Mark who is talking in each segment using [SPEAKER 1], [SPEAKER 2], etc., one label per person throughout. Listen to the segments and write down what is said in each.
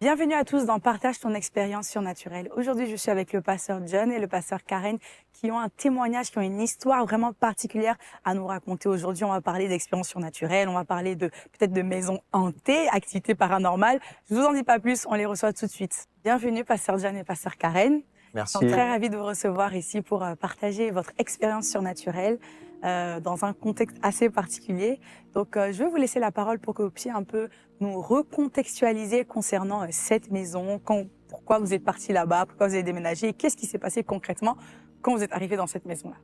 [SPEAKER 1] Bienvenue à tous dans Partage ton expérience surnaturelle. Aujourd'hui, je suis avec le pasteur John et le pasteur Karen qui ont un témoignage, qui ont une histoire vraiment particulière à nous raconter. Aujourd'hui, on va parler d'expériences surnaturelles, on va parler de peut-être de maisons hantées, activités paranormales. Je vous en dis pas plus, on les reçoit tout de suite. Bienvenue, pasteur John et pasteur Karen.
[SPEAKER 2] Merci.
[SPEAKER 1] Je suis très ravie de vous recevoir ici pour partager votre expérience surnaturelle dans un contexte assez particulier. Donc, je vais vous laisser la parole pour que vous puissiez un peu nous recontextualiser concernant cette maison, pourquoi vous êtes parti là-bas, pourquoi vous avez déménagé, et qu'est-ce qui s'est passé concrètement quand vous êtes arrivé dans cette maison-là.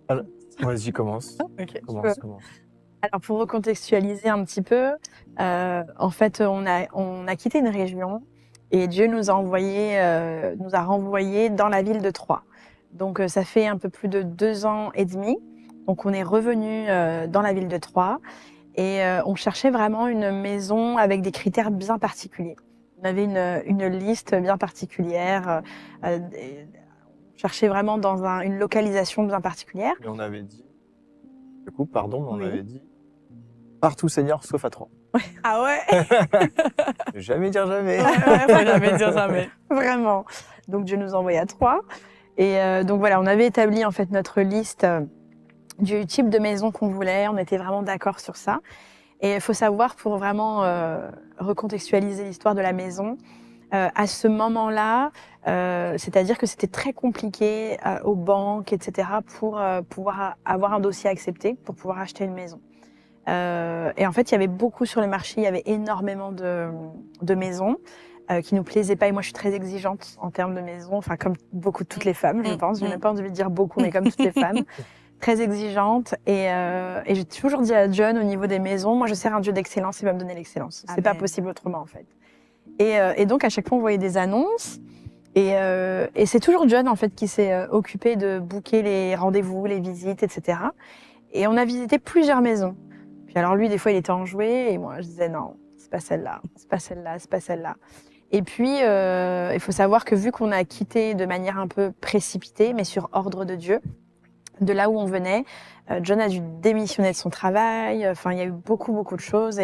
[SPEAKER 2] Alors, vas-y, commence.
[SPEAKER 1] Ok.
[SPEAKER 2] Commence.
[SPEAKER 3] Alors, pour recontextualiser un petit peu, en fait, on a quitté une région et Dieu nous a renvoyés dans la ville de Troyes. Donc, ça fait un peu plus de 2 ans et demi. Donc, on est revenu dans la ville de Troyes et on cherchait vraiment une maison avec des critères bien particuliers. On avait une liste bien particulière. On cherchait vraiment dans une localisation bien particulière.
[SPEAKER 2] Et on avait dit, du coup, pardon, mais on
[SPEAKER 3] Oui.
[SPEAKER 2] avait dit partout Seigneur, sauf à Troyes.
[SPEAKER 1] Ah ouais.
[SPEAKER 2] Jamais dire jamais.
[SPEAKER 1] Faut jamais dire jamais.
[SPEAKER 3] Vraiment. Donc Dieu nous a envoyés à Troyes. Et donc voilà, on avait établi en fait notre liste du type de maison qu'on voulait. On était vraiment d'accord sur ça. Et il faut savoir, pour vraiment recontextualiser l'histoire de la maison, à ce moment-là, c'est-à-dire que c'était très compliqué aux banques, etc., pour pouvoir avoir un dossier accepté, pour pouvoir acheter une maison. Et en fait, il y avait beaucoup sur le marché, il y avait énormément de maisons qui nous plaisaient pas. Et moi, je suis très exigeante en termes de maison, enfin comme toutes les femmes, je pense. Je n'ai même pas envie de dire beaucoup, mais comme toutes les femmes, très exigeante. Et j'ai toujours dit à John, au niveau des maisons, moi, je sers un Dieu d'excellence, il va me donner l'excellence. C'est pas possible autrement, en fait. Et donc, à chaque fois, on voyait des annonces. Et c'est toujours John, en fait, qui s'est occupé de booker les rendez-vous, les visites, etc. Et on a visité plusieurs maisons. Puis alors lui, des fois, il était enjoué et moi, je disais non, c'est pas celle-là, c'est pas celle-là, c'est pas celle-là. Et puis, il faut savoir que vu qu'on a quitté de manière un peu précipitée, mais sur ordre de Dieu, de là où on venait, John a dû démissionner de son travail. Enfin, il y a eu beaucoup de choses.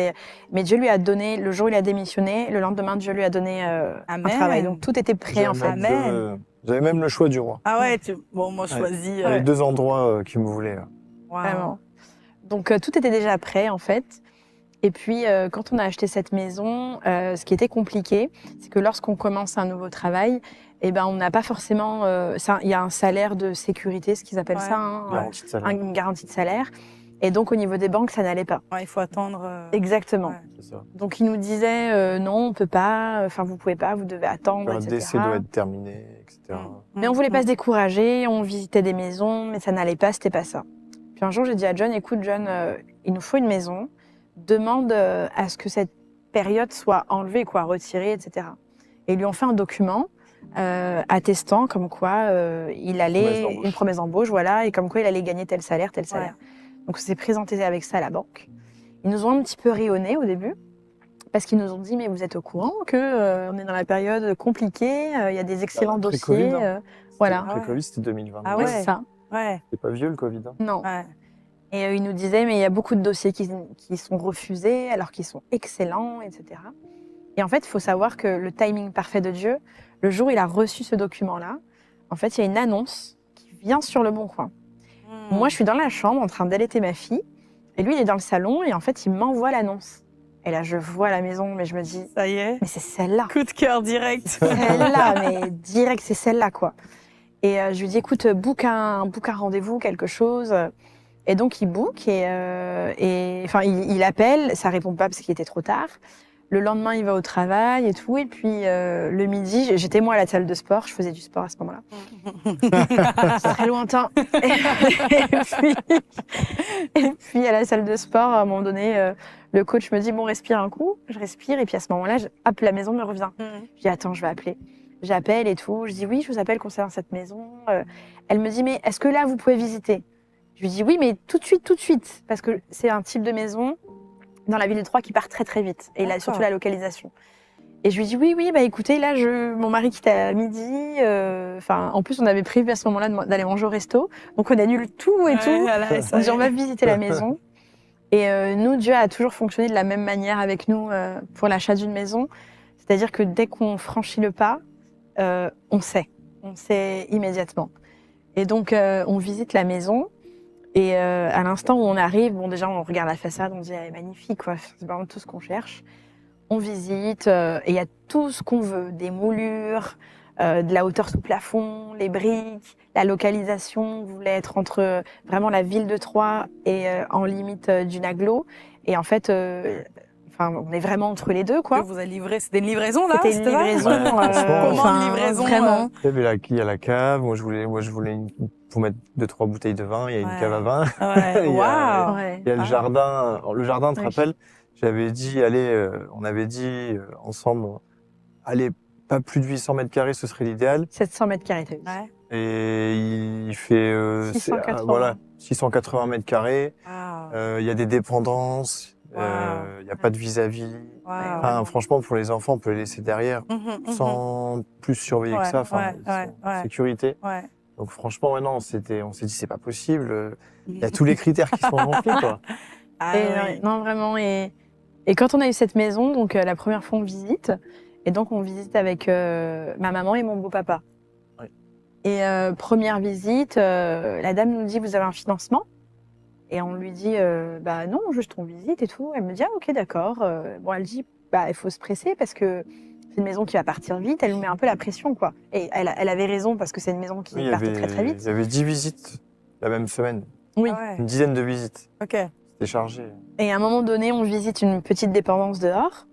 [SPEAKER 3] Mais Dieu lui a donné, le jour où il a démissionné, le lendemain, Dieu lui a donné un travail. Donc tout était prêt en fait.
[SPEAKER 1] Amen.
[SPEAKER 2] J'avais même le choix du roi.
[SPEAKER 1] Ah ouais, bon, moi, je choisis.
[SPEAKER 2] Il y avait 2 endroits qui me voulaient.
[SPEAKER 1] Wow.
[SPEAKER 3] Vraiment. Donc tout était déjà prêt en fait. Et puis quand on a acheté cette maison, ce qui était compliqué, c'est que lorsqu'on commence un nouveau travail, eh ben on n'a pas forcément, il y a un salaire de sécurité, ce qu'ils appellent ça, hein,
[SPEAKER 2] Garantie de salaire.
[SPEAKER 3] une garantie de salaire. Et donc au niveau des banques, ça n'allait pas.
[SPEAKER 1] Ouais, il faut attendre.
[SPEAKER 3] Exactement.
[SPEAKER 1] Ouais.
[SPEAKER 2] C'est ça.
[SPEAKER 3] Donc ils nous disaient non, on peut pas, enfin vous pouvez pas, vous devez attendre,
[SPEAKER 2] Le
[SPEAKER 3] etc.
[SPEAKER 2] décès doit être terminé, etc.
[SPEAKER 3] Mais on voulait pas se décourager, on visitait des maisons, mais ça n'allait pas, c'était pas ça. Puis un jour, j'ai dit à John, écoute John, il nous faut une maison, demande à ce que cette période soit enlevée, quoi, retirée, etc. Et ils lui ont fait un document attestant comme quoi il allait, une promesse d'embauche, voilà, et comme quoi il allait gagner tel salaire, tel salaire. Donc on s'est présenté avec ça à la banque. Ils nous ont un petit peu rayonné au début, parce qu'ils nous ont dit, mais vous êtes au courant que on est dans la période compliquée, il y a des excellents dossiers.
[SPEAKER 2] COVID, hein.
[SPEAKER 3] Voilà.
[SPEAKER 2] Le Covid, c'était 2020.
[SPEAKER 1] Ah
[SPEAKER 3] Ouais,
[SPEAKER 1] ouais.
[SPEAKER 3] c'est ça.
[SPEAKER 1] Ouais.
[SPEAKER 2] C'est pas vieux le Covid. Hein.
[SPEAKER 3] Non.
[SPEAKER 1] Ouais.
[SPEAKER 3] Et ils nous disaient, mais il y a beaucoup de dossiers qui sont refusés alors qu'ils sont excellents, etc. Et en fait, il faut savoir que le timing parfait de Dieu, le jour où il a reçu ce document-là, en fait, il y a une annonce qui vient sur le Bon Coin. Moi, je suis dans la chambre en train d'allaiter ma fille, et lui, il est dans le salon, et en fait, il m'envoie l'annonce. Et là, je vois la maison, mais je me dis,
[SPEAKER 1] Ça y est.
[SPEAKER 3] mais c'est celle-là.
[SPEAKER 1] Coup de cœur direct.
[SPEAKER 3] Celle-là, mais direct, c'est celle-là, quoi. Et je lui dis, écoute, book un rendez-vous, quelque chose. Et donc, il book et enfin, il appelle, ça répond pas parce qu'il était trop tard. Le lendemain, il va au travail et tout. Et puis, le midi, j'étais moi à la salle de sport, je faisais du sport à ce moment-là. C'est très lointain. Et puis, à la salle de sport, à un moment donné, le coach me dit, bon, respire un coup. Je respire et puis à ce moment-là, hop, la maison me revient. Je dis, attends, je vais appeler. J'appelle et tout. Je dis, oui, je vous appelle concernant cette maison. Elle me dit, mais est-ce que là, vous pouvez visiter? Je lui dis, oui, mais tout de suite. Parce que c'est un type de maison dans la ville de Troyes qui part très, très vite. Et là, surtout la localisation. Et je lui dis, oui, bah écoutez, là, mon mari quitte à midi. En plus, on avait prévu à ce moment-là d'aller manger au resto. Donc, on annule tout et tout.
[SPEAKER 1] Voilà,
[SPEAKER 3] On dit, on va visiter la maison. Et nous, Dieu a toujours fonctionné de la même manière avec nous pour l'achat d'une maison. C'est-à-dire que dès qu'on franchit le pas, on sait immédiatement. Et donc, on visite la maison. Et à l'instant où on arrive, bon, déjà, on regarde la façade, on dit, elle est magnifique, quoi. C'est vraiment tout ce qu'on cherche. On visite, et il y a tout ce qu'on veut. Des moulures, de la hauteur sous plafond, les briques, la localisation. On voulait être entre vraiment la ville de Troyes et en limite d'une agglo. Et en fait, on est vraiment entre les deux, quoi.
[SPEAKER 1] Que vous avez livré, c'était une livraison là?
[SPEAKER 3] C'était une
[SPEAKER 1] ça
[SPEAKER 3] livraison,
[SPEAKER 1] Commande, livraison,
[SPEAKER 3] vraiment.
[SPEAKER 2] Il y a la cave. Moi, je voulais pour mettre 2-3 bouteilles de vin. Il y a une cave à vin.
[SPEAKER 1] Ouais.
[SPEAKER 2] Il y a-
[SPEAKER 1] Waouh.
[SPEAKER 3] Ouais.
[SPEAKER 2] Il y a le jardin. Le jardin, tu te
[SPEAKER 3] Oui.
[SPEAKER 2] rappelles? J'avais dit, allez, on avait dit ensemble, allez, pas plus de 800 mètres carrés, ce serait l'idéal.
[SPEAKER 3] 700 mètres carrés, t'as vu.
[SPEAKER 1] Ouais.
[SPEAKER 2] Et il fait
[SPEAKER 3] 680.
[SPEAKER 2] voilà, 680 mètres carrés.
[SPEAKER 1] Waouh.
[SPEAKER 2] Il y a des dépendances.
[SPEAKER 1] Wow.
[SPEAKER 2] Il n'y a pas de vis-à-vis.
[SPEAKER 1] Waouh.
[SPEAKER 2] Enfin, franchement, pour les enfants, on peut les laisser derrière sans plus surveiller que ça. Enfin,
[SPEAKER 1] ouais.
[SPEAKER 2] sécurité.
[SPEAKER 1] Ouais.
[SPEAKER 2] Donc franchement, ouais, non, on s'est dit, c'est pas possible. Il y a tous les critères qui sont remplis, quoi.
[SPEAKER 1] Ah,
[SPEAKER 3] Et,
[SPEAKER 1] oui.
[SPEAKER 3] non, vraiment. Et quand on a eu cette maison, donc la première fois on visite, et donc on visite avec ma maman et mon beau-papa.
[SPEAKER 2] Oui.
[SPEAKER 3] Et première visite, la dame nous dit, vous avez un financement? Et on lui dit, bah non, juste on visite et tout. Elle me dit, ah ok, d'accord. Bon, elle dit, bah il faut se presser parce que c'est une maison qui va partir vite. Elle nous met un peu la pression, quoi. Et elle avait raison parce que c'est une maison qui
[SPEAKER 2] Oui,
[SPEAKER 3] partait très très vite.
[SPEAKER 2] Il y avait 10 visites la même semaine.
[SPEAKER 3] Oui.
[SPEAKER 1] Ah ouais.
[SPEAKER 2] Une dizaine de visites.
[SPEAKER 1] Ok.
[SPEAKER 2] C'était chargé.
[SPEAKER 3] Et à un moment donné, on visite une petite dépendance dehors.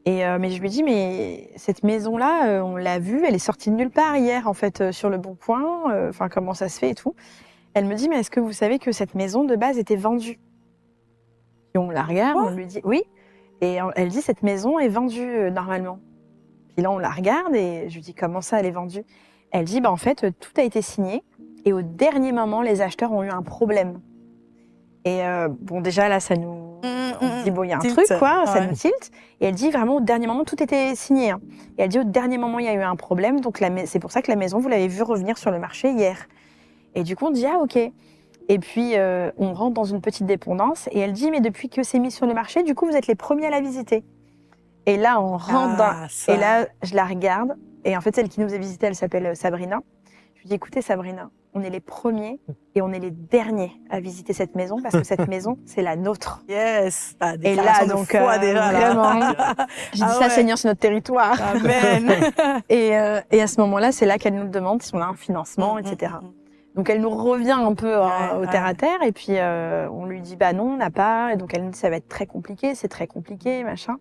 [SPEAKER 3] Et mais je lui dis, mais cette maison-là, on l'a vue, elle est sortie de nulle part hier, en fait, sur le Bon Coin. Enfin, comment ça se fait et tout. Elle me dit, mais est-ce que vous savez que cette maison de base était vendue? Et on la regarde,
[SPEAKER 1] Quoi?
[SPEAKER 3] on lui dit, oui. Et elle dit, cette maison est vendue normalement. Puis là, on la regarde et je lui dis, comment ça, elle est vendue? Elle dit, bah en fait, tout a été signé. Et au dernier moment, les acheteurs ont eu un problème. Et bon, déjà là, ça nous... On se dit, bon, il y a un
[SPEAKER 1] Tilt.
[SPEAKER 3] truc, quoi, ça
[SPEAKER 1] Ouais.
[SPEAKER 3] nous tilte. Et elle dit, vraiment, au dernier moment, tout était signé. Hein. Et elle dit, au dernier moment, il y a eu un problème. Donc, c'est pour ça que la maison, vous l'avez vue revenir sur le marché hier. Et du coup, on dit, ah, ok. Et puis, on rentre dans une petite dépendance. Et elle dit, mais depuis que c'est mis sur le marché, du coup, vous êtes les premiers à la visiter. Et là, on rentre dans...
[SPEAKER 1] Ça.
[SPEAKER 3] Et là, je la regarde. Et en fait, celle qui nous a visité, elle s'appelle Sabrina. Je lui dis, écoutez, Sabrina, on est les premiers et on est les derniers à visiter cette maison parce que cette maison, c'est la nôtre.
[SPEAKER 1] Yes. Ah,
[SPEAKER 3] Et là,
[SPEAKER 1] déclaration de
[SPEAKER 3] donc,
[SPEAKER 1] foi déjà, là.
[SPEAKER 3] vraiment, j'ai dit
[SPEAKER 1] Ah
[SPEAKER 3] ça,
[SPEAKER 1] ouais.
[SPEAKER 3] Seigneur, c'est notre territoire.
[SPEAKER 1] Amen.
[SPEAKER 3] Et à ce moment-là, c'est là qu'elle nous demande si on a un financement, etc. Donc, elle nous revient un peu au terre à terre. Et puis, on lui dit, bah non, on n'a pas. Et donc, elle nous dit, ça va être très compliqué, c'est très compliqué, machin.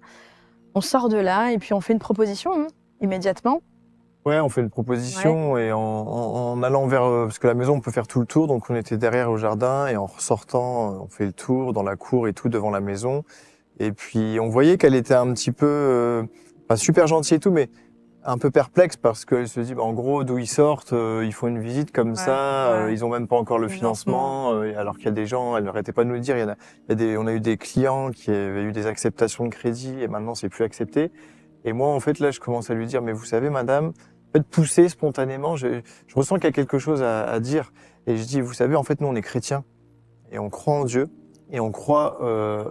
[SPEAKER 3] On sort de là et puis on fait une proposition immédiatement.
[SPEAKER 2] Ouais, on fait une proposition et en allant vers... parce que la maison, on peut faire tout le tour. Donc, on était derrière au jardin et en ressortant, on fait le tour dans la cour et tout devant la maison. Et puis, on voyait qu'elle était un petit peu... pas super gentille et tout, mais un peu perplexe parce qu'elle se dit, bah, en gros, d'où ils sortent, ils font une visite comme ça,
[SPEAKER 1] ouais.
[SPEAKER 2] ils ont même pas encore le financement, alors qu'il y a des gens, elle n'arrêtait pas de nous le dire, on a eu des clients qui avaient eu des acceptations de crédit et maintenant c'est plus accepté. Et moi, en fait, là, je commence à lui dire, mais vous savez, madame, faites pousser spontanément, je ressens qu'il y a quelque chose à dire. Et je dis, vous savez, en fait, nous, on est chrétiens et on croit en Dieu et on croit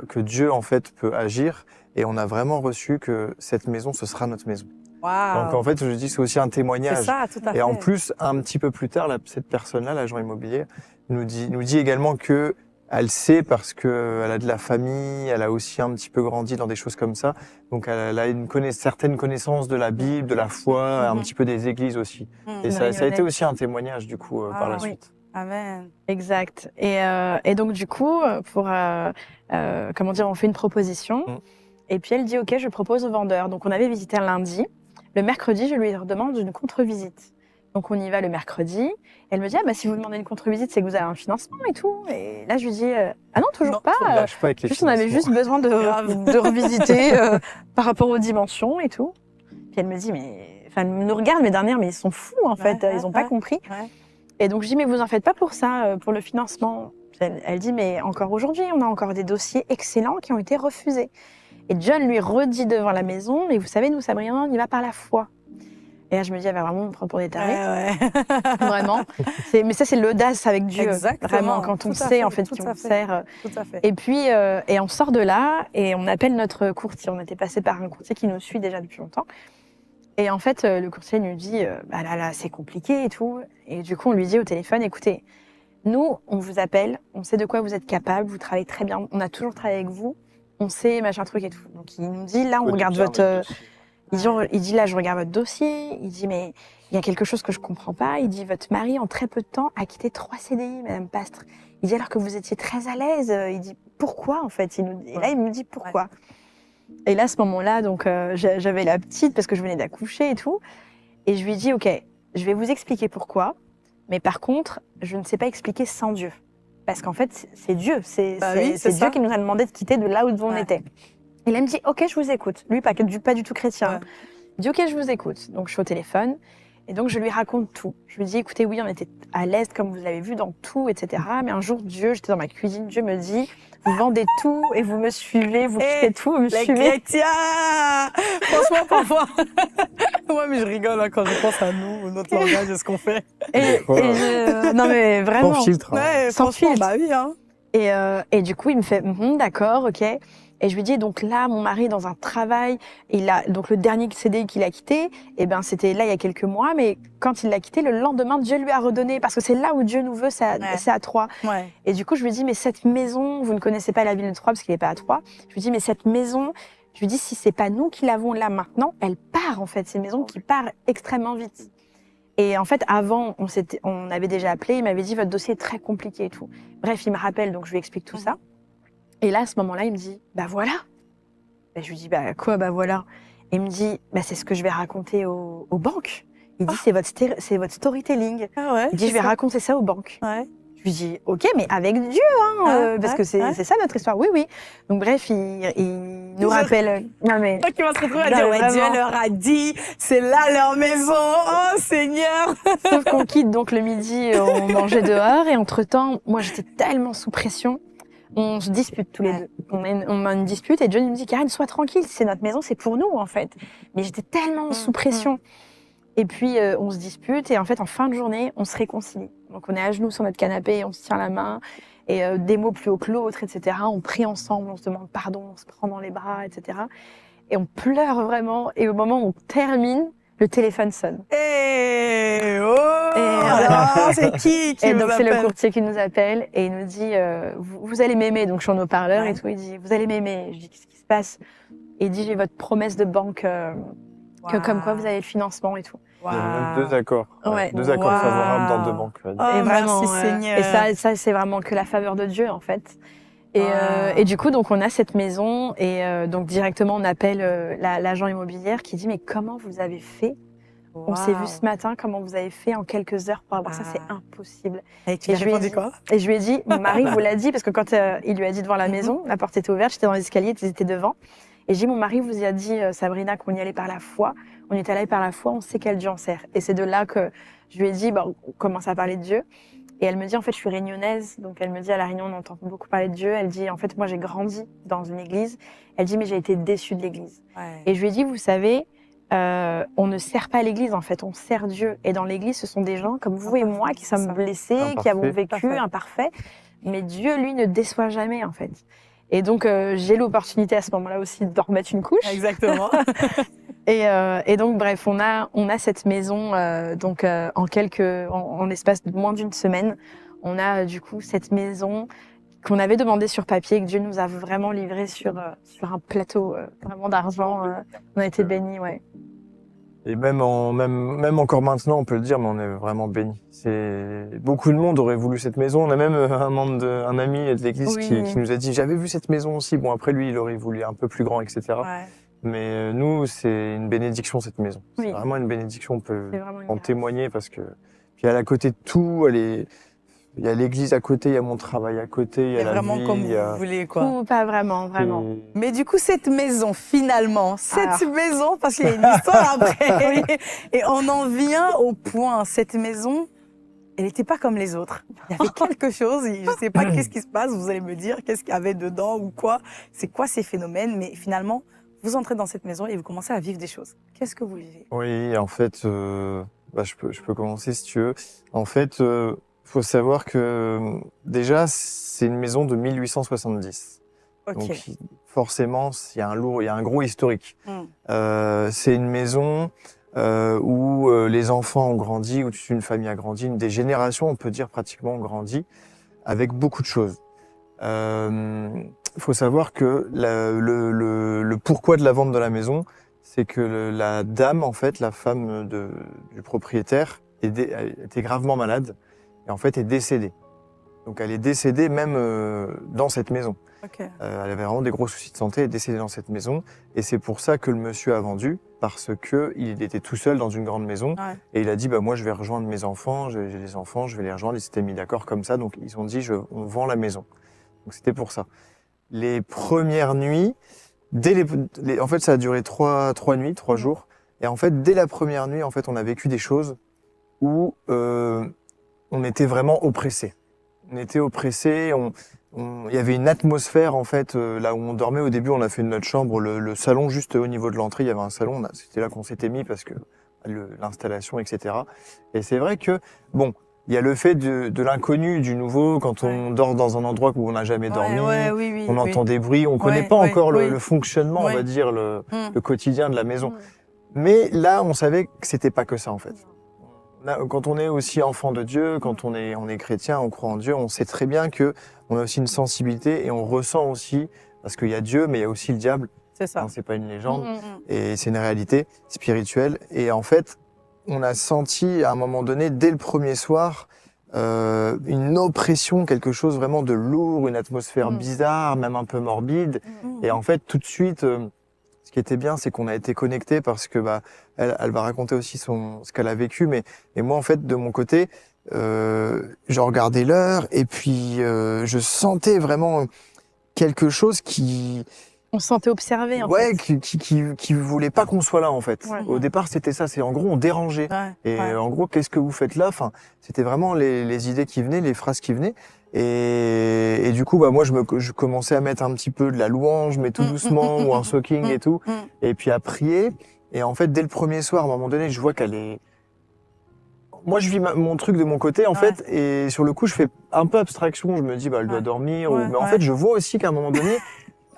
[SPEAKER 2] que Dieu, en fait, peut agir. Et on a vraiment reçu que cette maison, ce sera notre maison.
[SPEAKER 1] Wow.
[SPEAKER 2] Donc, en fait, je dis, c'est aussi un
[SPEAKER 1] C'est
[SPEAKER 2] témoignage.
[SPEAKER 1] ça, tout à fait.
[SPEAKER 2] Et en plus, un petit peu plus tard, cette personne-là, l'agent immobilier, nous dit également que elle sait parce que elle a de la famille, elle a aussi un petit peu grandi dans des choses comme ça. Donc, elle a certaine connaissance de la Bible, de la foi, un petit peu des églises aussi. Et ça a été aussi un témoignage, du coup, par la
[SPEAKER 1] oui.
[SPEAKER 2] suite.
[SPEAKER 1] Amen.
[SPEAKER 3] Exact. Et donc, du coup, comment dire, on fait une proposition. Et puis, elle dit, OK, je propose au vendeur. Donc, on avait visité un lundi. Le mercredi, je lui demande une contre-visite. Donc, on y va le mercredi. Elle me dit, ah, bah, si vous demandez une contre-visite, c'est que vous avez un financement et tout. Et là, je lui dis, ah non, toujours
[SPEAKER 1] Non,
[SPEAKER 3] pas.
[SPEAKER 2] On lâche pas avec les
[SPEAKER 3] Juste, on avait
[SPEAKER 2] financements.
[SPEAKER 3] juste besoin
[SPEAKER 1] Grave.
[SPEAKER 3] de revisiter par rapport aux dimensions et tout. Puis, elle me dit, elle nous regarde, mes dernières, mais ils sont fous, en fait. Ils n'ont pas compris.
[SPEAKER 1] Ouais.
[SPEAKER 3] Et donc, je dis, mais vous en faites pas pour ça, pour le financement. Elle dit, mais encore aujourd'hui, on a encore des dossiers excellents qui ont été refusés. Et John lui redit devant la maison, mais vous savez, nous, Sabrina, on y va par la foi. Et là, je me dis, elle va vraiment me prendre pour des tarés.
[SPEAKER 1] Ouais.
[SPEAKER 3] Vraiment. Mais ça, c'est l'audace avec Dieu.
[SPEAKER 1] Exactement.
[SPEAKER 3] Vraiment, quand on
[SPEAKER 1] Tout à
[SPEAKER 3] sait,
[SPEAKER 1] fait,
[SPEAKER 3] en fait,
[SPEAKER 1] tout
[SPEAKER 3] qui
[SPEAKER 1] à
[SPEAKER 3] on
[SPEAKER 1] fait.
[SPEAKER 3] sert.
[SPEAKER 1] Tout à fait.
[SPEAKER 3] Et puis, et on sort de là et on appelle notre courtier. On était passé par un courtier qui nous suit déjà depuis longtemps. Et en fait, le courtier nous dit, bah là, c'est compliqué et tout. Et du coup, on lui dit au téléphone, écoutez, nous, on vous appelle, on sait de quoi vous êtes capable, vous travaillez très bien, on a toujours travaillé avec vous, on sait machin truc et tout. Donc, il nous dit, là, on regarde votre... Il dit, là, je regarde votre dossier. Il dit, mais il y a quelque chose que je comprends pas. Il dit, votre mari, en très peu de temps, a quitté 3 CDI, Madame Pastre. Il dit, alors que vous étiez très à l'aise. Il dit, pourquoi, en fait? Et là, il me dit, pourquoi? Et là, à ce moment-là, donc, j'avais la petite parce que je venais d'accoucher et tout. Et je lui dis, OK, je vais vous expliquer pourquoi. Mais par contre, je ne sais pas expliquer sans Dieu. Parce qu'en fait, c'est Dieu. C'est Dieu qui nous a demandé de quitter de là où on était. Et là, il me dit, OK, je vous écoute. Lui, pas du tout chrétien.
[SPEAKER 1] Ouais.
[SPEAKER 3] Il dit, OK, je vous écoute. Donc, je suis au téléphone. Et donc, je lui raconte tout. Je lui dis, écoutez, oui, on était à l'aise, comme vous l'avez vu, dans tout, etc. Mais un jour, Dieu, j'étais dans ma cuisine, Dieu me dit, vous vendez tout et vous me suivez, vous quittez tout, vous me
[SPEAKER 1] Les
[SPEAKER 3] suivez.
[SPEAKER 1] chrétiens! Franchement, parfois. Moi, mais je rigole hein, quand je pense à nous, notre langage et ce qu'on fait.
[SPEAKER 3] Non, mais vraiment.
[SPEAKER 2] Sans filtre.
[SPEAKER 1] Ouais,
[SPEAKER 3] Sans
[SPEAKER 1] franchement,
[SPEAKER 3] filtre.
[SPEAKER 1] bah oui, hein.
[SPEAKER 3] Et du coup, il me fait, d'accord, OK. Et je lui dis, donc là, mon mari est dans un travail, donc le dernier CDI qu'il a quitté, eh ben, c'était là il y a quelques mois, mais quand il l'a quitté, le lendemain, Dieu lui a redonné, parce que c'est là où Dieu nous veut, c'est à Troyes.
[SPEAKER 1] Ouais.
[SPEAKER 3] Et du coup, je lui dis, mais cette maison, vous ne connaissez pas la ville de Troyes parce qu'il n'est pas à Troyes. Je lui dis, mais cette maison, je lui dis, si c'est pas nous qui l'avons là maintenant, elle part, en fait. C'est une maison qui part extrêmement vite. Et en fait, avant, on avait déjà appelé, il m'avait dit, votre dossier est très compliqué et tout. Bref, il me rappelle, donc je lui explique tout ça. Et là, à ce moment-là, il me dit, bah voilà. Et je lui dis, bah quoi, bah voilà. Et il me dit, bah c'est ce que je vais raconter aux banques. Il dit, c'est votre storytelling.
[SPEAKER 1] Ah ouais.
[SPEAKER 3] Il dit, je vais raconter ça aux banques.
[SPEAKER 1] Ouais.
[SPEAKER 3] Je lui dis, OK, mais avec Dieu, hein, parce que c'est ça notre histoire. Oui, oui. Donc bref, il nous rappelle. Non mais.
[SPEAKER 1] Toi qui vas se retrouver à
[SPEAKER 3] Non,
[SPEAKER 1] dire,
[SPEAKER 3] mais
[SPEAKER 1] ouais, Dieu
[SPEAKER 3] vraiment.
[SPEAKER 1] leur a dit, c'est là leur maison. Oh Seigneur.
[SPEAKER 3] Sauf qu'on quitte donc le midi, on mangeait dehors et entre-temps, moi j'étais tellement sous pression. On se dispute tous les deux. On a une dispute et John me dit, Karen, sois tranquille, c'est notre maison, c'est pour nous en fait. Mais j'étais tellement sous pression. Et puis on se dispute et en fait en fin de journée, on se réconcilie. Donc on est à genoux sur notre canapé, on se tient la main et des mots plus haut que l'autre, etc. On prie ensemble, on se demande pardon, on se prend dans les bras, etc. Et on pleure vraiment. Et au moment où on termine, le téléphone sonne.
[SPEAKER 1] Et oh.
[SPEAKER 3] Et
[SPEAKER 1] alors, c'est qui
[SPEAKER 3] Et
[SPEAKER 1] nous
[SPEAKER 3] donc c'est le
[SPEAKER 1] appelle?
[SPEAKER 3] courtier qui nous appelle et il nous dit vous allez m'aimer. Donc je suis en haut-parleur
[SPEAKER 1] Ouais.
[SPEAKER 3] et tout. Il dit vous allez m'aimer. Je dis qu'est-ce qui se passe? Et il dit j'ai votre promesse de banque que comme quoi vous avez le financement et tout.
[SPEAKER 2] Il y a même 2 accords.
[SPEAKER 3] Ouais.
[SPEAKER 2] 2 accords
[SPEAKER 1] Wow.
[SPEAKER 2] favorables dans 2 banques.
[SPEAKER 1] Oh,
[SPEAKER 3] Et vraiment,
[SPEAKER 1] merci Seigneur.
[SPEAKER 3] Et ça c'est vraiment que la faveur de Dieu en fait. Et,
[SPEAKER 1] Wow.
[SPEAKER 3] et du coup, donc on a cette maison et donc directement on appelle l'agent immobilière qui dit mais comment vous avez fait? On s'est vu ce matin, comment vous avez fait en quelques heures pour avoir ça? C'est impossible.
[SPEAKER 1] Et tu lui as
[SPEAKER 3] je lui ai
[SPEAKER 1] répondu
[SPEAKER 3] dit-
[SPEAKER 1] quoi?
[SPEAKER 3] Et je lui ai dit, mon mari vous l'a dit parce que quand il lui a dit devant la maison, la porte était ouverte, j'étais dans les escaliers, ils étaient devant. Et j'ai dit, mon mari vous a dit, Sabrina, qu'on y allait par la foi. On y est allé par la foi, on sait quel Dieu en sert. Et c'est de là que je lui ai dit, on commence à parler de Dieu. Et elle me dit, en fait, je suis réunionnaise. Donc, elle me dit, à La Réunion, on entend beaucoup parler de Dieu. Elle dit, en fait, moi, j'ai grandi dans une église. Elle dit, mais j'ai été déçue de l'église.
[SPEAKER 1] Ouais.
[SPEAKER 3] Et je lui ai dit, vous savez, on ne sert pas l'église, en fait, on sert Dieu. Et dans l'église, ce sont des gens comme vous et moi qui sommes blessés, qui avons vécu, imparfaits. Mais Dieu, lui, ne déçoit jamais, en fait. Et donc, j'ai l'opportunité à ce moment-là aussi de remettre une couche.
[SPEAKER 1] Exactement.
[SPEAKER 3] Et donc, bref, on a cette maison, en l'espace de moins d'une semaine, on a du coup cette maison qu'on avait demandé sur papier, que Dieu nous a vraiment livré sur un plateau vraiment d'argent. On a été bénis, ouais.
[SPEAKER 2] Et même encore maintenant, on peut le dire, mais on est vraiment bénis. Beaucoup de monde aurait voulu cette maison. On a même un ami de l'église
[SPEAKER 3] Oui.
[SPEAKER 2] qui nous a dit, j'avais vu cette maison aussi. Bon, après lui, il aurait voulu un peu plus grand, etc.
[SPEAKER 1] Ouais.
[SPEAKER 2] Mais nous, c'est une bénédiction, cette maison.
[SPEAKER 3] Oui.
[SPEAKER 2] C'est vraiment une bénédiction. On peut
[SPEAKER 3] C'est vraiment une
[SPEAKER 2] en
[SPEAKER 3] grâce.
[SPEAKER 2] témoigner parce que, puis à côté de tout, il y a l'église à côté, il y a mon travail à côté, il y a
[SPEAKER 1] C'est
[SPEAKER 2] la
[SPEAKER 1] vraiment
[SPEAKER 2] vie,
[SPEAKER 1] comme
[SPEAKER 2] il y a...
[SPEAKER 1] vous voulez, quoi.
[SPEAKER 3] Ou pas vraiment, vraiment.
[SPEAKER 1] Mais du coup, cette maison, finalement,
[SPEAKER 3] Alors.
[SPEAKER 1] maison, parce qu'il y a une histoire après, et on en vient au point, cette maison, elle n'était pas comme les autres. Il y avait quelque chose, je ne sais pas qu'est-ce qui se passe, vous allez me dire, qu'est-ce qu'il y avait dedans ou quoi, c'est quoi ces phénomènes, mais finalement, vous entrez dans cette maison et vous commencez à vivre des choses. Qu'est-ce que vous vivez?
[SPEAKER 2] Oui, en fait, je peux commencer si tu veux. En fait, faut savoir que déjà, c'est une maison de 1870.
[SPEAKER 1] Ok.
[SPEAKER 2] Donc, forcément, il y a un gros historique. C'est une maison où les enfants ont grandi, où toute une famille a grandi, des générations, on peut dire pratiquement, ont grandi, avec beaucoup de choses. Il faut savoir que le pourquoi de la vente de la maison, c'est que la dame, en fait, la femme du propriétaire, était gravement malade et en fait est décédée. Donc elle est décédée même dans cette maison.
[SPEAKER 1] Ok.
[SPEAKER 2] Elle avait vraiment des gros soucis de santé, elle est décédée dans cette maison et c'est pour ça que le monsieur a vendu, parce que il était tout seul dans une grande maison et il a dit bah moi je vais rejoindre mes enfants, j'ai des enfants, je vais les rejoindre. Ils s'étaient mis d'accord comme ça, donc ils ont dit on vend la maison. Donc c'était pour ça. Les premières nuits, en fait, ça a duré trois nuits, 3 jours. Et en fait, dès la première nuit, en fait, on a vécu des choses où on était vraiment oppressés. On était oppressés. Il y avait une atmosphère, en fait, là où on dormait. Au début, on a fait notre chambre, le salon juste au niveau de l'entrée. Il y avait un salon. C'était là qu'on s'était mis parce que l'installation, etc. Et c'est vrai que bon. Il y a le fait de l'inconnu, du nouveau, quand on dort dans un endroit où on n'a jamais dormi,
[SPEAKER 1] Oui,
[SPEAKER 2] on entend des bruits, on connaît pas encore le fonctionnement, on va dire, le quotidien de la maison. Mais là, on savait que c'était pas que ça, en fait. Là, quand on est aussi enfant de Dieu, quand on est chrétien, on croit en Dieu, on sait très bien que on a aussi une sensibilité et on ressent aussi, parce qu'il y a Dieu, mais il y a aussi le diable.
[SPEAKER 1] C'est ça.
[SPEAKER 2] Hein, c'est pas une légende. Et c'est une réalité spirituelle. Et en fait, on a senti à un moment donné, dès le premier soir, une oppression, quelque chose vraiment de lourd, une atmosphère bizarre, même un peu morbide. Et en fait, tout de suite, ce qui était bien, c'est qu'on a été connectés parce que elle va raconter aussi ce qu'elle a vécu. Et moi, en fait, de mon côté, je regardais l'heure et puis je sentais vraiment quelque chose qui...
[SPEAKER 3] On se sentait observé, en
[SPEAKER 2] ouais,
[SPEAKER 3] fait.
[SPEAKER 2] qui voulait pas qu'on soit là, en fait.
[SPEAKER 3] Ouais.
[SPEAKER 2] Au départ, c'était ça. C'est en gros, on dérangeait. En gros, qu'est-ce que vous faites là? Enfin, c'était vraiment les idées qui venaient, les phrases qui venaient. Et du coup, moi, je commençais à mettre un petit peu de la louange, mais tout doucement, ou un soaking et tout. Et puis à prier. Et en fait, dès le premier soir, à un moment donné, je vois qu'elle est... Moi, je vis mon truc de mon côté, en fait. Et sur le coup, je fais un peu abstraction. Je me dis, elle doit dormir. Mais en fait, je vois aussi qu'à un moment donné,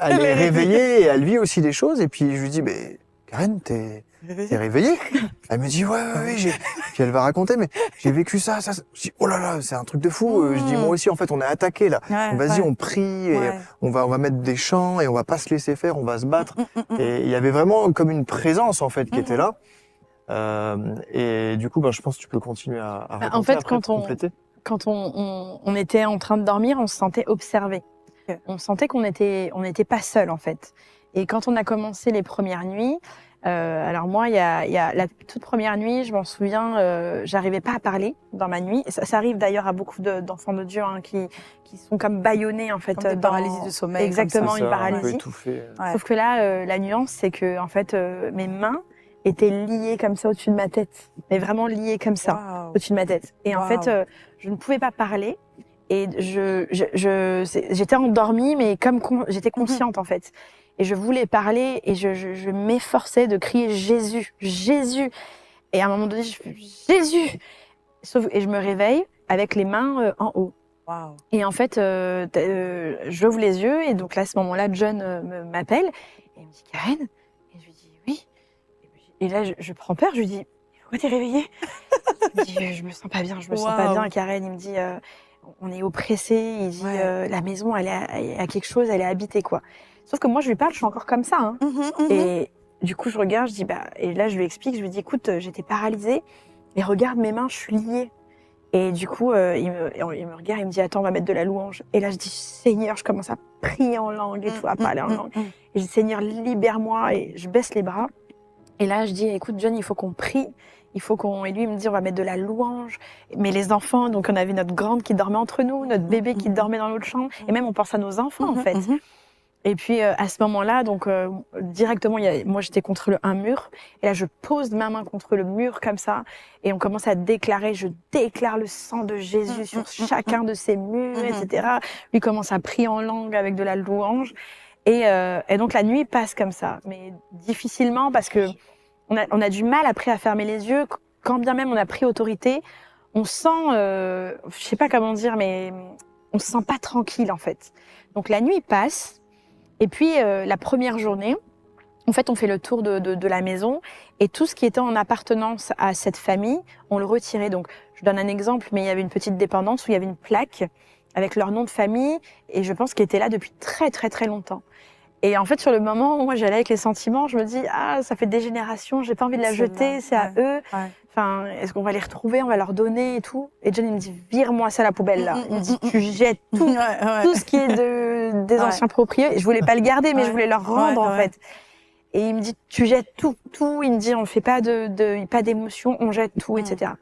[SPEAKER 2] elle est réveillée et elle vit aussi des choses. Et puis je lui dis, mais Karen, t'es réveillée? Elle me dit, ouais. Puis elle va raconter, mais j'ai vécu ça. Je dis, oh là là, c'est un truc de fou. Je dis, moi aussi, en fait, on est attaqué là. Vas-y, on prie et on va mettre des chants et on va pas se laisser faire, on va se battre. Et il y avait vraiment comme une présence, en fait, qui était là. Et du coup, je pense que tu peux continuer à raconter
[SPEAKER 3] en fait,
[SPEAKER 2] après, pour compléter.
[SPEAKER 3] Quand on était en train de dormir, on se sentait observé. On sentait qu'on n'était pas seul, en fait. Et quand on a commencé les premières nuits, alors moi, il y a la toute première nuit, je m'en souviens, j'arrivais pas à parler dans ma nuit. Ça arrive d'ailleurs à beaucoup d'enfants de Dieu qui sont comme bâillonnés, en fait.
[SPEAKER 1] Comme des paralysies de sommeil.
[SPEAKER 3] Exactement, une paralysie. Sauf que là, la nuance, c'est que en fait, mes mains étaient liées comme ça au-dessus de ma tête. Mais vraiment liées comme ça, au-dessus de ma tête. Et en fait, je ne pouvais pas parler. Et j'étais endormie, mais comme j'étais consciente, en fait. Et je voulais parler et je m'efforçais de crier Jésus, Jésus. Et à un moment donné, je fais Jésus. Et je me réveille avec les mains en haut.
[SPEAKER 1] Wow.
[SPEAKER 3] Et en fait, j'ouvre les yeux et donc là, à ce moment-là, John m'appelle et il me dit Karen. Et je lui dis oui. Et là, je prends peur. Je lui dis pourquoi t'es réveillée? Il me dit je me sens pas bien, je me sens pas bien. Karen, il me dit on est oppressé. Il dit la maison, elle a quelque chose, elle est habitée quoi. Sauf que moi, je lui parle, je suis encore comme ça. Hein. Et du coup, je regarde, je dis et là, je lui explique, je lui dis écoute, j'étais paralysée et regarde mes mains, je suis liée. Et du coup, il me regarde, il me dit attends, on va mettre de la louange. Et là, je dis Seigneur, je commence à prier en langue et tout, à parler en langue. Et je dis Seigneur, libère-moi. Et je baisse les bras. Et là, je dis écoute, John, il faut qu'on prie. Et lui, il me dit on va mettre de la louange. Mais les enfants, donc on avait notre grande qui dormait entre nous, notre bébé qui dormait dans l'autre chambre. Et même, on pense à nos enfants, en fait. Et puis à ce moment-là, donc directement, moi j'étais contre un mur, et là je pose ma main contre le mur comme ça, et on commence à déclarer, je déclare le sang de Jésus sur chacun de ces murs, etc. Lui commence à prier en langue avec de la louange, Et donc la nuit passe comme ça, mais difficilement parce que on a du mal après à fermer les yeux. Quand bien même on a pris autorité, on sent, je sais pas comment dire, mais on se sent pas tranquille en fait. Donc la nuit passe, et puis la première journée, en fait on fait le tour de la maison, et tout ce qui était en appartenance à cette famille, on le retirait. Donc je donne un exemple, mais il y avait une petite dépendance où il y avait une plaque avec leur nom de famille, et je pense qu'ils étaient là depuis très très très longtemps. Et en fait, sur le moment, moi, j'allais avec les sentiments, je me dis, ah, ça fait des générations, j'ai pas envie de la jeter, c'est à eux.
[SPEAKER 1] Ouais.
[SPEAKER 3] Enfin, est-ce qu'on va les retrouver, on va leur donner et tout. Et John, il me dit, vire-moi ça à la poubelle, là. Il me dit, tu jettes tout, tout ce qui est des anciens propriétaires. Je voulais pas le garder, mais je voulais leur rendre, en fait. Et il me dit, tu jettes tout, tout. Il me dit, on fait pas pas d'émotion, on jette tout, etc.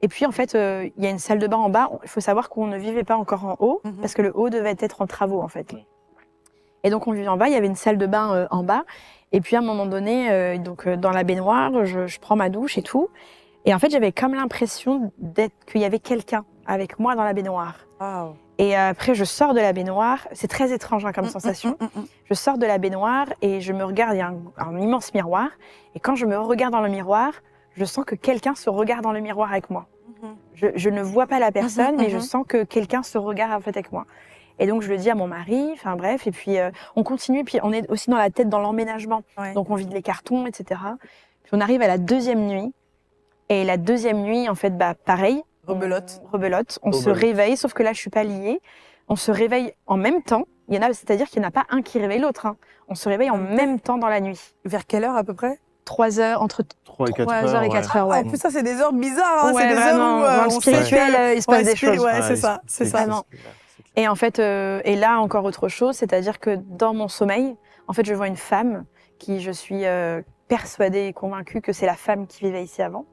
[SPEAKER 3] Et puis, en fait, il y a une salle de bain en bas. Il faut savoir qu'on ne vivait pas encore en haut, parce que le haut devait être en travaux, en fait. Et donc, on vivait en bas, il y avait une salle de bain en bas. Et puis, à un moment donné, dans la baignoire, je prends ma douche et tout. Et en fait, j'avais comme l'impression qu'il y avait quelqu'un avec moi dans la baignoire.
[SPEAKER 1] Wow.
[SPEAKER 3] Et après, je sors de la baignoire. C'est très étrange comme sensation. Je sors de la baignoire et je me regarde. Il y a un immense miroir. Et quand je me regarde dans le miroir, je sens que quelqu'un se regarde dans le miroir avec moi. Je ne vois pas la personne, mais je sens que quelqu'un se regarde en fait avec moi. Et donc, je le dis à mon mari, enfin bref, et puis on continue, puis on est aussi dans la tête dans l'emménagement. Ouais. Donc, on vide les cartons, etc. Puis on arrive à la deuxième nuit. Et la deuxième nuit, en fait, pareil.
[SPEAKER 1] Rebelote.
[SPEAKER 3] On se réveille, sauf que là, je suis pas liée. On se réveille en même temps. C'est-à-dire qu'il n'y en a pas un qui réveille l'autre. Hein. On se réveille en même temps dans la nuit.
[SPEAKER 1] Vers quelle heure à peu près?
[SPEAKER 3] 3 heures, entre 3 heures et 4 heures, ouais.
[SPEAKER 1] En plus, ça, c'est des heures bizarres. Hein.
[SPEAKER 3] Ouais,
[SPEAKER 1] c'est des
[SPEAKER 3] vraiment,
[SPEAKER 1] heures où
[SPEAKER 3] dans le spirituel, il se passe des choses.
[SPEAKER 1] Ouais, c'est ça, c'est ça.
[SPEAKER 3] Vraiment. Et en fait, et là, encore autre chose, c'est-à-dire que dans mon sommeil, en fait, je vois une femme qui, je suis persuadée et convaincue que c'est la femme qui vivait ici avant.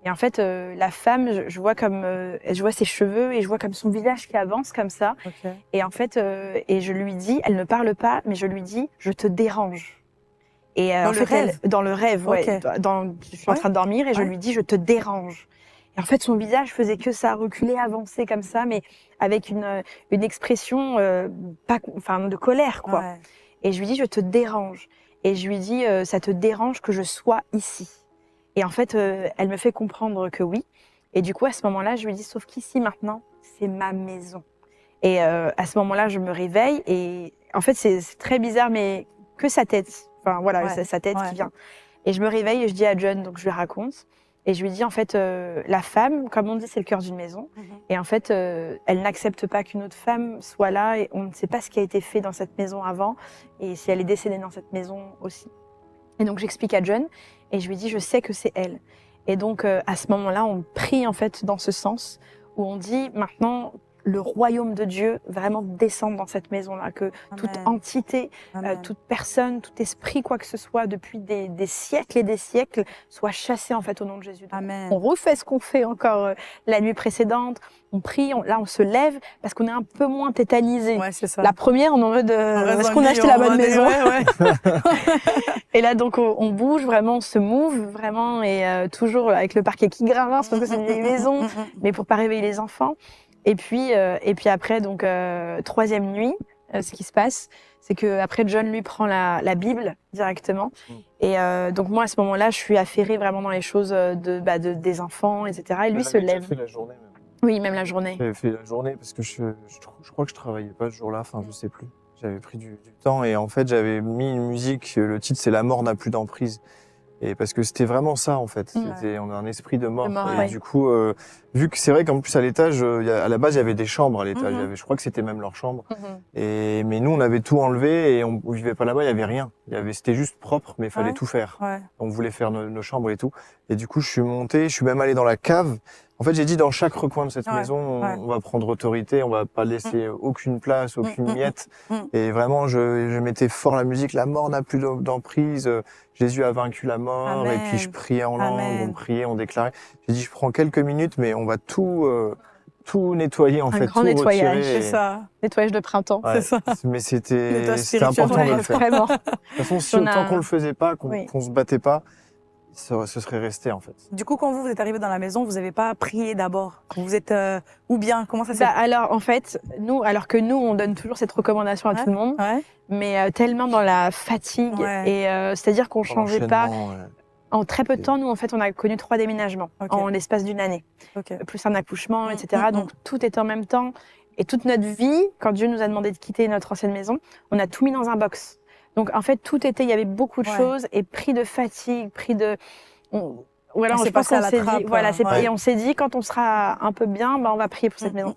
[SPEAKER 3] Et en fait, la femme, je vois je vois ses cheveux et je vois comme son visage qui avance comme ça. Okay. Et en fait, et je lui dis, elle ne parle pas, mais je lui dis, je te dérange. Et
[SPEAKER 1] dans,
[SPEAKER 3] en fait, dans le rêve, ouais. Okay. Je suis en train de dormir et je lui dis, je te dérange. Et en fait, son visage faisait que ça, reculer, avancer comme ça, mais avec une expression de colère, quoi. Ouais. Et je lui dis, je te dérange. Et je lui dis, ça te dérange que je sois ici. Et en fait, elle me fait comprendre que oui. Et du coup, à ce moment-là, je lui dis, sauf qu'ici, maintenant, c'est ma maison. Et à ce moment-là, je me réveille. Et en fait, c'est très bizarre, mais que sa tête. Enfin, voilà, c'est sa tête qui vient. Et je me réveille et je dis à John, donc je lui raconte. Et je lui dis, en fait, la femme, comme on dit, c'est le cœur d'une maison. Et en fait, elle n'accepte pas qu'une autre femme soit là. Et on ne sait pas ce qui a été fait dans cette maison avant. Et si elle est décédée dans cette maison aussi. Et donc, j'explique à John. Et je lui dis, je sais que c'est elle. Et donc, à ce moment-là, on prie, en fait, dans ce sens, où on dit, maintenant, le royaume de Dieu vraiment descende dans cette maison-là, que toute entité, toute personne, tout esprit, quoi que ce soit, depuis des siècles et des siècles, soit chassé, en fait, au nom de Jésus.
[SPEAKER 1] Amen.
[SPEAKER 3] On refait ce qu'on fait encore la nuit précédente. On prie, là, on se lève, parce qu'on est un peu moins tétanisé.
[SPEAKER 1] Ouais, c'est ça.
[SPEAKER 3] La première, on est en mode, est-ce qu'on a acheté la bonne maison? Et là, donc, on bouge vraiment, on se move vraiment, et toujours avec le parquet qui grince, parce que c'est une vieille maison, mais pour pas réveiller les enfants. Et puis après, donc, troisième nuit, ce qui se passe, c'est que après John, lui, prend la Bible directement. Et donc, moi, à ce moment-là, je suis affairée vraiment dans les choses des enfants, etc. Et lui se lève.
[SPEAKER 2] Fait la journée même.
[SPEAKER 3] Oui, même la journée.
[SPEAKER 2] J'avais fait la journée parce que je crois que je travaillais pas ce jour-là, enfin, je sais plus. J'avais pris du temps et en fait, j'avais mis une musique, le titre, c'est La mort n'a plus d'emprise. Et parce que c'était vraiment ça, en fait. On a un esprit de mort. Et du coup, vu que c'est vrai qu'en plus, à l'étage, à la base, il y avait des chambres à l'étage. Je crois que c'était même leur chambre. Mais nous, on avait tout enlevé et on vivait pas là-bas, il y avait rien. C'était juste propre, mais il fallait tout faire. On voulait faire nos chambres et tout. Et du coup, je suis monté, je suis même allé dans la cave. En fait, j'ai dit, dans chaque recoin de cette maison, on va prendre autorité, on va pas laisser aucune place, aucune miette. Et vraiment, je mettais fort la musique, la mort n'a plus d'emprise, Jésus a vaincu la mort. Amen. Et puis je priais en langue, on priait, on déclarait. J'ai dit, je prends quelques minutes, mais on va tout nettoyer, en fait,
[SPEAKER 3] grand
[SPEAKER 2] tout
[SPEAKER 3] nettoyage,
[SPEAKER 2] retirer.
[SPEAKER 1] C'est ça.
[SPEAKER 3] Nettoyage de printemps.
[SPEAKER 2] Ouais,
[SPEAKER 1] c'est ça.
[SPEAKER 2] Mais c'était important de le faire.
[SPEAKER 3] Vraiment.
[SPEAKER 2] De toute façon, tant qu'on le faisait pas, qu'on se battait pas, ce serait resté en fait.
[SPEAKER 1] Du coup, quand vous êtes arrivé dans la maison, vous n'avez pas prié d'abord. Vous êtes ou bien comment ça s'est
[SPEAKER 3] Alors en fait, alors que nous, on donne toujours cette recommandation à tout le monde,
[SPEAKER 1] Ouais.
[SPEAKER 3] mais tellement dans la fatigue et c'est-à-dire qu'on changeait pas. En très peu de temps, nous, en fait, on a connu 3 déménagements en l'espace d'une année, plus un accouchement, etc. Donc tout est en même temps. Et toute notre vie, quand Dieu nous a demandé de quitter notre ancienne maison, on a tout mis dans un box. Donc en fait, il y avait beaucoup de choses et pris de fatigue, voilà, je pense qu'on s'est dit, voilà, et on s'est dit, quand on sera un peu bien, on va prier pour cette maison.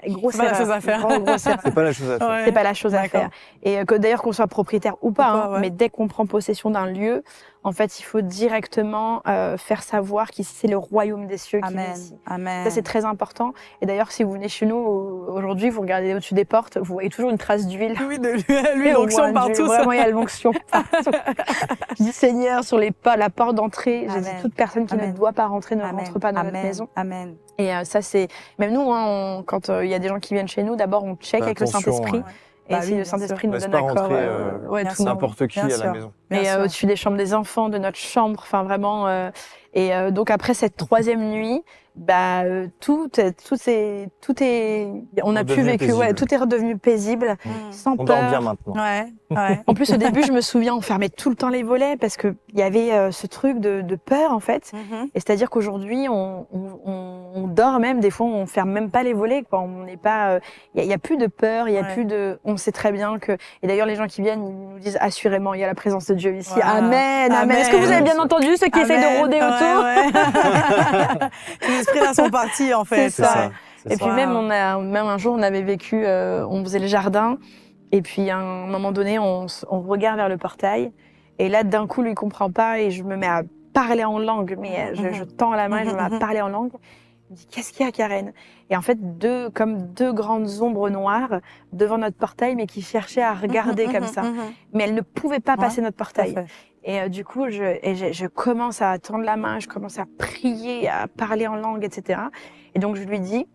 [SPEAKER 3] Grosse erreur.
[SPEAKER 2] C'est pas la chose à faire.
[SPEAKER 3] C'est pas la chose à faire. Et que d'ailleurs qu'on soit propriétaire ou pas, mais dès qu'on prend possession d'un lieu, en fait, il faut directement faire savoir qu'ici c'est le royaume des cieux qui est ici.
[SPEAKER 1] Amen.
[SPEAKER 3] Ça c'est très important. Et d'ailleurs, si vous venez chez nous aujourd'hui, vous regardez au-dessus des portes, vous voyez toujours une trace d'huile.
[SPEAKER 1] Oui, de l'huile l'onction partout.
[SPEAKER 3] Vraiment, il y a l'onction partout. Je dis Seigneur sur la porte d'entrée. J'ai dit toute personne qui ne doit pas rentrer ne rentre pas dans notre maison.
[SPEAKER 1] Amen.
[SPEAKER 3] Et ça c'est même nous, quand il y a des gens qui viennent chez nous, d'abord on check avec le Saint-Esprit. Et si le Saint-Esprit nous donne accord,
[SPEAKER 2] tout n'importe qui à la maison.
[SPEAKER 3] Mais au-dessus des chambres des enfants, de notre chambre, enfin vraiment. Donc après cette 3e nuit, on a pu vécu, tout est redevenu paisible, sans peur.
[SPEAKER 2] On dort bien maintenant.
[SPEAKER 3] En plus au début, je me souviens, on fermait tout le temps les volets parce que il y avait ce truc de peur en fait. Et c'est-à-dire qu'aujourd'hui, on dort même, des fois, on ferme même pas les volets. Quoi. On n'est pas, il y a plus de peur, il y a plus de. On sait très bien que. Et d'ailleurs, les gens qui viennent, ils nous disent assurément, il y a la présence de Dieu ici. Amen, amen. Est-ce que vous avez bien entendu ceux qui essayent de rôder autour?
[SPEAKER 1] Les esprits là sont partis en fait.
[SPEAKER 3] C'est ça. Et puis même un jour, on avait vécu, on faisait le jardin. Et puis à un moment donné, on regarde vers le portail. Et là, d'un coup, lui, il comprend pas. Et je me mets à parler en langue. Mais je tends la main et je me mets à parler en langue. Il me dit, qu'est-ce qu'il y a, Karen? Et en fait, comme deux grandes ombres noires devant notre portail, mais qui cherchaient à regarder comme ça. Mais elles ne pouvaient pas passer notre portail. Et du coup, je commence à tendre la main, je commence à prier, à parler en langue, etc. Et donc, je lui dis,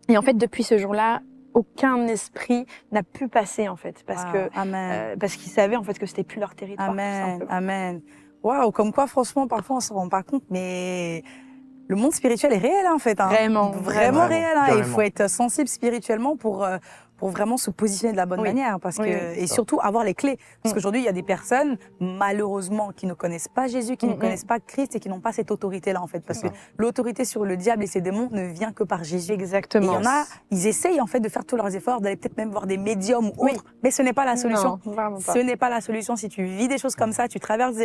[SPEAKER 3] et en fait, depuis ce jour-là, aucun esprit n'a pu passer, en fait, parce qu'ils savaient, en fait, que c'était plus leur territoire.
[SPEAKER 1] Amen. Waouh, comme quoi, franchement, parfois, on se rend pas compte, mais le monde spirituel est réel, en fait.
[SPEAKER 3] Vraiment
[SPEAKER 1] réel. Il faut être sensible spirituellement pour vraiment se positionner de la bonne manière, et surtout avoir les clés. Parce qu'aujourd'hui, il y a des personnes, malheureusement, qui ne connaissent pas Jésus, qui ne connaissent pas Christ et qui n'ont pas cette autorité-là, en fait. Parce que l'autorité sur le diable et ses démons ne vient que par Jésus.
[SPEAKER 3] Exactement.
[SPEAKER 1] Et il y en a, ils essayent, en fait, de faire tous leurs efforts, d'aller peut-être même voir des médiums ou autres, mais ce n'est pas la solution.
[SPEAKER 3] Non, vraiment pas.
[SPEAKER 1] Ce n'est pas la solution. Si tu vis des choses comme ça, tu traverses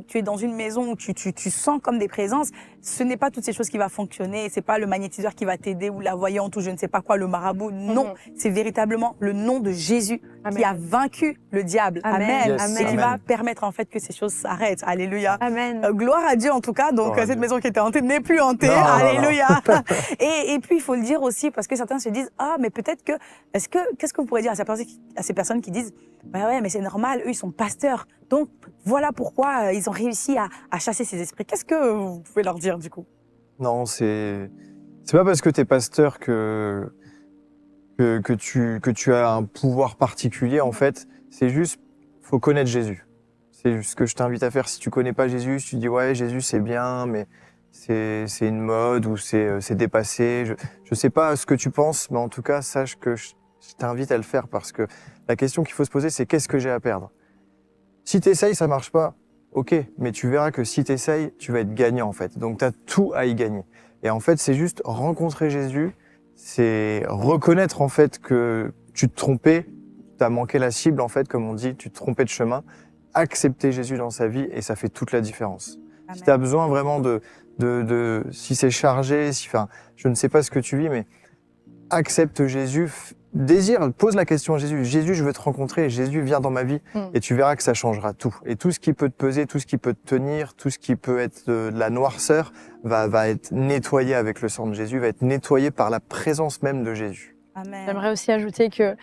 [SPEAKER 1] tu es dans une maison où tu sens comme des présences, ce n'est pas toutes ces choses qui vont fonctionner. C'est pas le magnétiseur qui va t'aider ou la voyante ou je ne sais pas quoi, le marabout. Non, c'est véritablement le nom de Jésus qui a vaincu le diable. Amen. Et qui va permettre en fait que ces choses s'arrêtent. Alléluia.
[SPEAKER 3] Amen.
[SPEAKER 1] Gloire à Dieu en tout cas. Donc cette maison qui était hantée n'est plus hantée. Alléluia. Et puis il faut le dire aussi parce que certains se disent mais peut-être que qu'est-ce que vous pourrez dire à ces personnes qui disent ouais mais c'est normal, eux ils sont pasteurs. Donc voilà pourquoi ils ont réussi à chasser ces esprits. Qu'est-ce que vous pouvez leur dire du coup?
[SPEAKER 2] Non, c'est pas parce que tu es pasteur que tu as un pouvoir particulier, en fait. C'est juste, faut connaître Jésus. C'est juste ce que je t'invite à faire. Si tu connais pas Jésus, si tu dis, ouais, Jésus, c'est bien, mais c'est une mode ou c'est dépassé. Je sais pas ce que tu penses, mais en tout cas, sache que je t'invite à le faire parce que la question qu'il faut se poser, c'est qu'est-ce que j'ai à perdre? Si t'essayes, ça marche pas. Ok, mais tu verras que si t'essayes, tu vas être gagnant, en fait. Donc, t'as tout à y gagner. Et en fait, c'est juste rencontrer Jésus, c'est reconnaître en fait que tu te trompais, tu as manqué la cible en fait, comme on dit, tu te trompais de chemin, accepter Jésus dans sa vie et ça fait toute la différence. Amen. Si tu as besoin vraiment si c'est chargé, je ne sais pas ce que tu vis, mais accepte Jésus, pose la question à Jésus. Jésus, je veux te rencontrer. Jésus, viens dans ma vie et tu verras que ça changera tout. Et tout ce qui peut te peser, tout ce qui peut te tenir, tout ce qui peut être de la noirceur va être nettoyé avec le sang de Jésus, va être nettoyé par la présence même de Jésus.
[SPEAKER 3] Amen. J'aimerais aussi ajouter que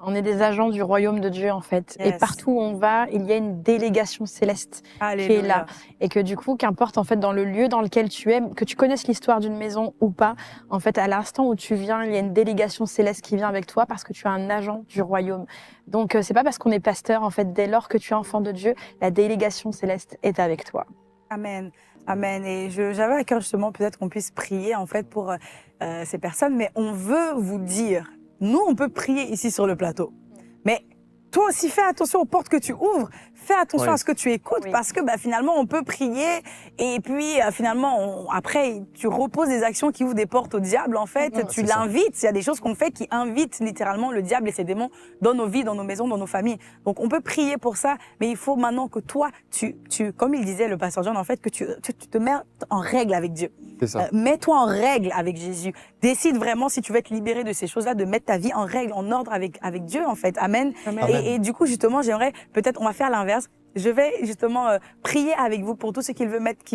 [SPEAKER 3] on est des agents du royaume de Dieu en fait. Yes. Et partout où on va, il y a une délégation céleste qui est là. Et que du coup, qu'importe en fait dans le lieu dans lequel tu es, que tu connaisses l'histoire d'une maison ou pas, en fait à l'instant où tu viens, il y a une délégation céleste qui vient avec toi parce que tu es un agent du royaume. Donc c'est pas parce qu'on est pasteur en fait, dès lors que tu es enfant de Dieu, la délégation céleste est avec toi.
[SPEAKER 1] Amen. Amen. Et j'avais à cœur justement peut-être qu'on puisse prier en fait pour ces personnes, mais on veut vous dire, nous on peut prier ici sur le plateau, mais toi aussi fais attention aux portes que tu ouvres, fais attention
[SPEAKER 2] Oui.
[SPEAKER 1] à ce que tu écoutes, parce que finalement on peut prier et puis finalement après tu reposes des actions qui ouvrent des portes au diable en fait, tu
[SPEAKER 2] c'est ça.
[SPEAKER 1] l'invites, il y a des choses qu'on fait qui invitent littéralement le diable et ses démons dans nos vies, dans nos maisons, dans nos familles. Donc on peut prier pour ça, mais il faut maintenant que toi, comme il disait le pasteur John, en fait, que tu te mets en règle avec Dieu.
[SPEAKER 2] C'est ça.
[SPEAKER 1] Mets-toi en règle avec Jésus. Décide vraiment, si tu veux être libéré de ces choses-là, de mettre ta vie en règle, en ordre avec Dieu, en fait. Amen.
[SPEAKER 3] Amen.
[SPEAKER 1] Et du coup, justement, j'aimerais, peut-être, on va faire l'inverse. Je vais justement prier avec vous pour tous ceux qui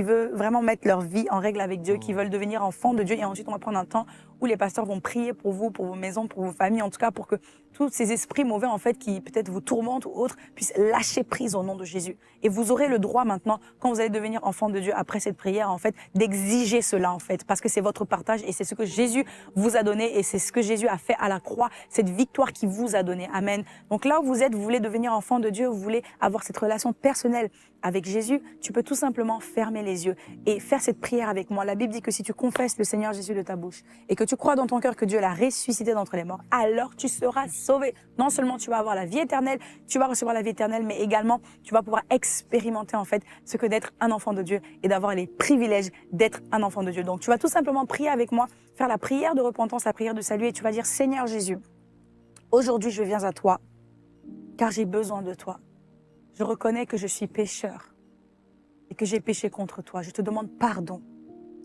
[SPEAKER 1] veulent vraiment mettre leur vie en règle avec Dieu, qui veulent devenir enfants de Dieu. Et ensuite, on va prendre un temps où les pasteurs vont prier pour vous, pour vos maisons, pour vos familles, en tout cas pour que tous ces esprits mauvais, en fait, qui peut-être vous tourmentent ou autres, puissent lâcher prise au nom de Jésus. Et vous aurez le droit maintenant, quand vous allez devenir enfant de Dieu, après cette prière, en fait, d'exiger cela, en fait, parce que c'est votre partage et c'est ce que Jésus vous a donné et c'est ce que Jésus a fait à la croix, cette victoire qu'il vous a donnée. Amen. Donc là où vous êtes, vous voulez devenir enfant de Dieu, vous voulez avoir cette relation personnelle avec Jésus, tu peux tout simplement fermer les yeux et faire cette prière avec moi. La Bible dit que si tu confesses le Seigneur Jésus de ta bouche et que tu crois dans ton cœur que Dieu l'a ressuscité d'entre les morts, alors tu seras sauvé. Non seulement tu vas avoir la vie éternelle, tu vas recevoir la vie éternelle, mais également tu vas pouvoir expérimenter en fait ce que d'être un enfant de Dieu et d'avoir les privilèges d'être un enfant de Dieu. Donc tu vas tout simplement prier avec moi, faire la prière de repentance, la prière de salut et tu vas dire: Seigneur Jésus, aujourd'hui je viens à toi car j'ai besoin de toi. Je reconnais que je suis pécheur et que j'ai péché contre toi. Je te demande pardon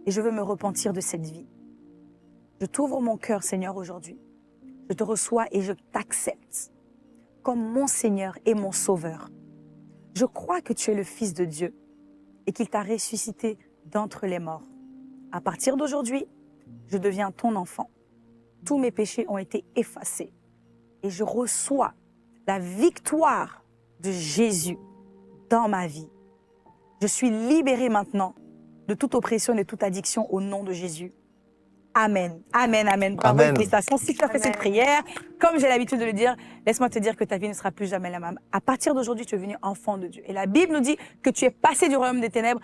[SPEAKER 1] et je veux me repentir de cette vie. Je t'ouvre mon cœur, Seigneur, aujourd'hui. Je te reçois et je t'accepte comme mon Seigneur et mon Sauveur. Je crois que tu es le Fils de Dieu et qu'il t'a ressuscité d'entre les morts. À partir d'aujourd'hui, je deviens ton enfant. Tous mes péchés ont été effacés et je reçois la victoire de Jésus dans ma vie. Je suis libérée maintenant de toute oppression et de toute addiction au nom de Jésus. Amen. Amen, amen. Bravo,
[SPEAKER 2] Amen.
[SPEAKER 1] félicitations. Si tu as fait cette prière, comme j'ai l'habitude de le dire, laisse-moi te dire que ta vie ne sera plus jamais la même. À partir d'aujourd'hui, tu es devenu enfant de Dieu. Et la Bible nous dit que tu es passé du royaume des ténèbres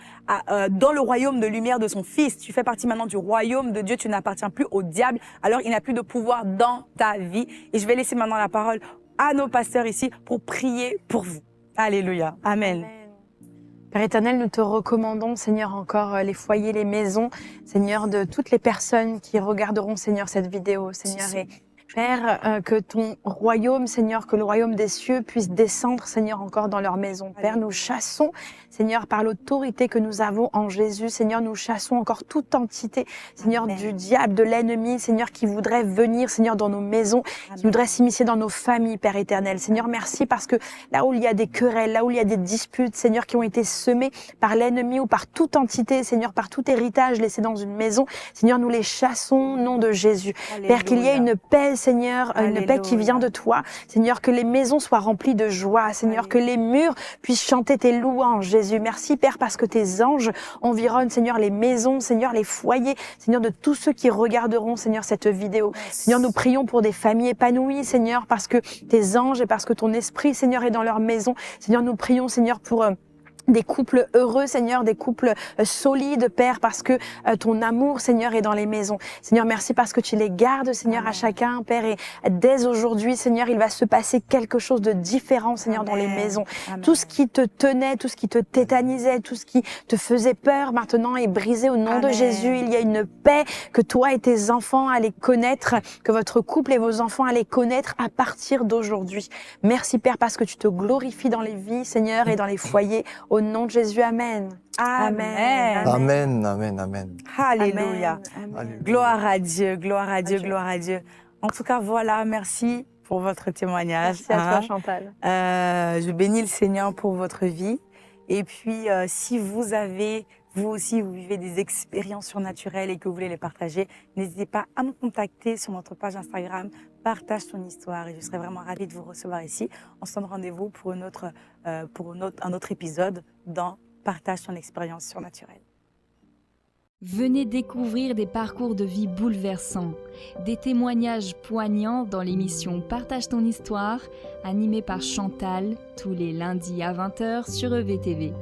[SPEAKER 1] dans le royaume de lumière de son Fils. Tu fais partie maintenant du royaume de Dieu. Tu n'appartiens plus au diable. Alors, il n'a plus de pouvoir dans ta vie. Et je vais laisser maintenant la parole à nos pasteurs ici pour prier pour vous. Alléluia. Amen.
[SPEAKER 3] Père éternel, nous te recommandons, Seigneur, encore les foyers, les maisons, Seigneur, de toutes les personnes qui regarderont, Seigneur, cette vidéo, Seigneur. Et Père, que ton royaume, Seigneur, que le royaume des cieux puisse descendre, Seigneur, encore dans leur maison. Père, nous chassons, Seigneur, par l'autorité que nous avons en Jésus, Seigneur, nous chassons encore toute entité, Seigneur,
[SPEAKER 1] Amen.
[SPEAKER 3] du diable, de l'ennemi, Seigneur, qui voudrait venir, Seigneur, dans nos maisons, qui voudrait s'immiscer dans nos familles, Père éternel. Seigneur, merci parce que là où il y a des querelles, là où il y a des disputes, Seigneur, qui ont été semées par l'ennemi ou par toute entité, Seigneur, par tout héritage laissé dans une maison, Seigneur, nous les chassons au nom de Jésus. Père, qu'il y ait une paix, Seigneur, une paix qui vient de toi. Seigneur, que les maisons soient remplies de joie. Seigneur, que les murs puissent chanter tes louanges, Jésus. Merci, Père, parce que tes anges environnent, Seigneur, les maisons, Seigneur, les foyers, Seigneur, de tous ceux qui regarderont, Seigneur, cette vidéo. Seigneur, nous prions pour des familles épanouies, Seigneur, parce que tes anges et parce que ton esprit, Seigneur, est dans leur maison. Seigneur, nous prions, Seigneur, pour des couples heureux, Seigneur, des couples solides, Père, parce que ton amour, Seigneur, est dans les maisons. Seigneur, merci parce que tu les gardes, Seigneur, à chacun, Père, et dès aujourd'hui, Seigneur, il va se passer quelque chose de différent, Seigneur, dans les maisons.
[SPEAKER 1] Amen.
[SPEAKER 3] Tout ce qui te tenait, tout ce qui te tétanisait, tout ce qui te faisait peur, maintenant est brisé au nom de
[SPEAKER 1] Amen.
[SPEAKER 3] Jésus. Il y a une paix que toi et tes enfants allez connaître, que votre couple et vos enfants allez connaître à partir d'aujourd'hui. Merci, Père, parce que tu te glorifies dans les vies, Seigneur, et dans les foyers. Au nom de Jésus, Amen.
[SPEAKER 1] Amen.
[SPEAKER 2] Amen, amen, amen.
[SPEAKER 1] Alléluia.
[SPEAKER 3] Amen.
[SPEAKER 2] Alléluia.
[SPEAKER 1] Gloire à Dieu, gloire à Dieu,
[SPEAKER 3] Dieu.
[SPEAKER 1] gloire à Dieu. En tout cas, voilà, merci pour votre témoignage.
[SPEAKER 3] Merci à toi, Chantal.
[SPEAKER 1] Je bénis le Seigneur pour votre vie. Et puis, si vous avez, vous aussi, vous vivez des expériences surnaturelles et que vous voulez les partager, n'hésitez pas à me contacter sur notre page Instagram, partage ton histoire et je serai vraiment ravie de vous recevoir ici. On se donne rendez-vous pour un autre épisode dans Partage ton expérience surnaturelle.
[SPEAKER 4] Venez découvrir des parcours de vie bouleversants, des témoignages poignants dans l'émission Partage ton histoire, animée par Chantal, tous les lundis à 20h sur EVTV.